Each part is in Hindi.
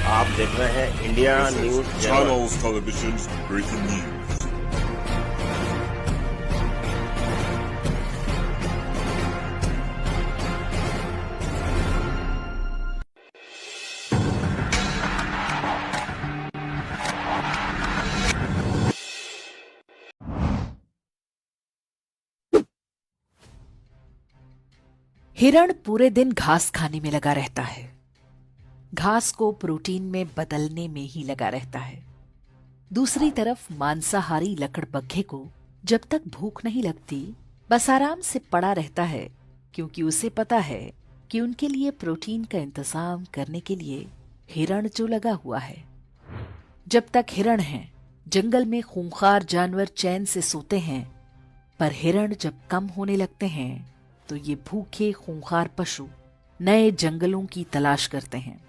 आप देख रहे हैं India news Channels Television Breaking News. हिरण पूरे दिन घास खाने में लगा रहता है, घास को प्रोटीन में बदलने में ही लगा रहता है। दूसरी तरफ मांसाहारी लकड़बग्घे को जब तक भूख नहीं लगती बस आराम से पड़ा रहता है, क्योंकि उसे पता है कि उनके लिए प्रोटीन का इंतजाम करने के लिए हिरण जो लगा हुआ है। जब तक हिरण हैं, जंगल में खूंखार जानवर चैन से सोते हैं, पर हिरण जब कम होने लगते हैं तो ये भूखे खूंखार पशु नए जंगलों की तलाश करते हैं।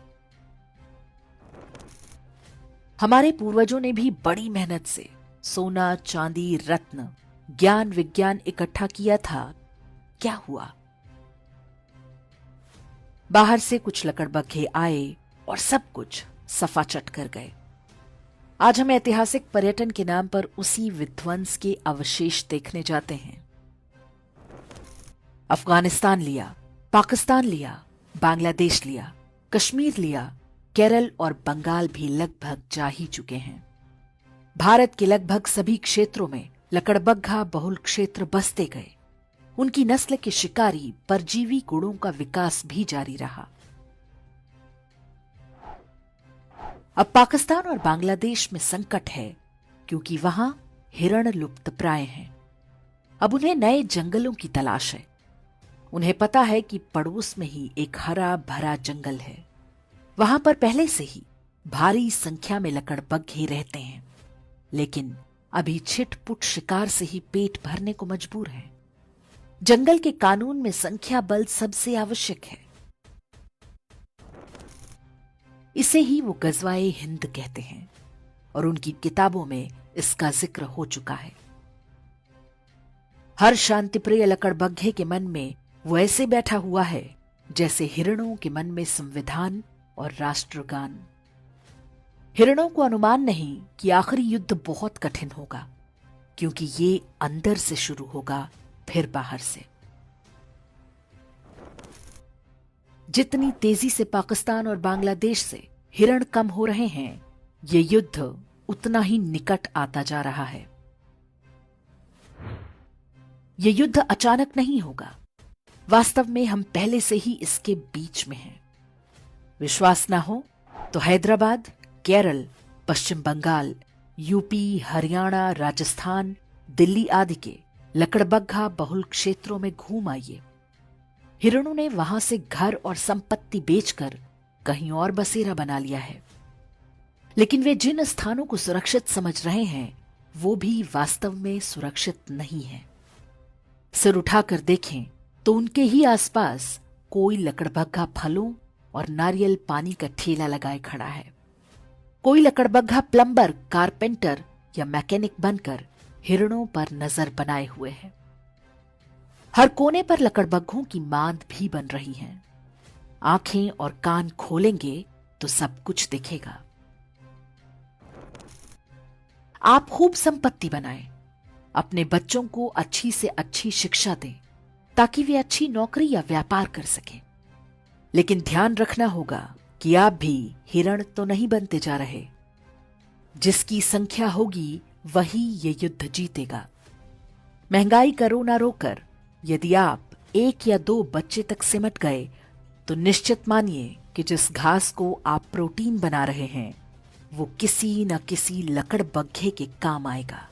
हमारे पूर्वजों ने भी बड़ी मेहनत से सोना, चांदी, रत्न, ज्ञान, विज्ञान इकट्ठा किया था। क्या हुआ? बाहर से कुछ लकड़बग्घे आए और सब कुछ सफा चट कर गए। आज हम ऐतिहासिक पर्यटन के नाम पर उसी विध्वंस के अवशेष देखने जाते हैं। अफगानिस्तान लिया, पाकिस्तान लिया, बांग्लादेश लिया, कश्मीर लिया, केरल और बंगाल भी लगभग जा ही चुके हैं। भारत के लगभग सभी क्षेत्रों में लकड़बग्घा बहुल क्षेत्र बसते गए। उनकी नस्ल के शिकारी परजीवी गुणों का विकास भी जारी रहा। अब पाकिस्तान और बांग्लादेश में संकट है, क्योंकि वहां हिरण लुप्तप्राय हैं। अब उन्हें नए जंगलों की तलाश है। उन्हें पता है कि पड़ोस में ही एक हरा भरा जंगल है। वहां पर पहले से ही भारी संख्या में लकड़बग्घे रहते हैं, लेकिन अभी छिटपुट शिकार से ही पेट भरने को मजबूर हैं। जंगल के कानून में संख्या बल सबसे आवश्यक है। इसे ही वो गजवाए हिंद कहते हैं और उनकी किताबों में इसका जिक्र हो चुका है। हर शांतिप्रिय लकड़बग्घे के मन में वो ऐसे बैठा हुआ है जैसे हिरणों के मन में संविधान और राष्ट्रगान। हिरणों को अनुमान नहीं कि आखिरी युद्ध बहुत कठिन होगा, क्योंकि ये अंदर से शुरू होगा, फिर बाहर से। जितनी तेजी से पाकिस्तान और बांग्लादेश से हिरण कम हो रहे हैं, ये युद्ध उतना ही निकट आता जा रहा है। ये युद्ध अचानक नहीं होगा। वास्तव में हम पहले से ही इसके बीच में हैं। विश्वास ना हो तो हैदराबाद, केरल, पश्चिम बंगाल, यूपी, हरियाणा, राजस्थान, दिल्ली आदि के लकड़बग्घा बहुल क्षेत्रों में घूम आइए। हिरणों ने वहां से घर और संपत्ति बेचकर कहीं और बसेरा बना लिया है, लेकिन वे जिन स्थानों को सुरक्षित समझ रहे हैं वो भी वास्तव में सुरक्षित नहीं है। सिर उठाकर देखें तो उनके ही आसपास कोई लकड़बग्घा फलों और नारियल पानी का ठेला लगाए खड़ा है। कोई लकड़बग्घा प्लम्बर, कारपेंटर या मैकेनिक बनकर हिरणों पर नजर बनाए हुए है। हर कोने पर लकड़बग्घों की मांद भी बन रही है। आंखें और कान खोलेंगे तो सब कुछ दिखेगा। आप खूब संपत्ति बनाएं, अपने बच्चों को अच्छी से अच्छी शिक्षा दें, ताकि वे अच्छी नौकरी या व्यापार कर सकें। लेकिन ध्यान रखना होगा कि आप भी हिरण तो नहीं बनते जा रहे। जिसकी संख्या होगी वही ये युद्ध जीतेगा। महंगाई करो ना रोकर, यदि आप 1 या 2 बच्चे तक सिमट गए तो निश्चित मानिए कि जिस घास को आप प्रोटीन बना रहे हैं वो किसी न किसी लकड़बग्घे के काम आएगा।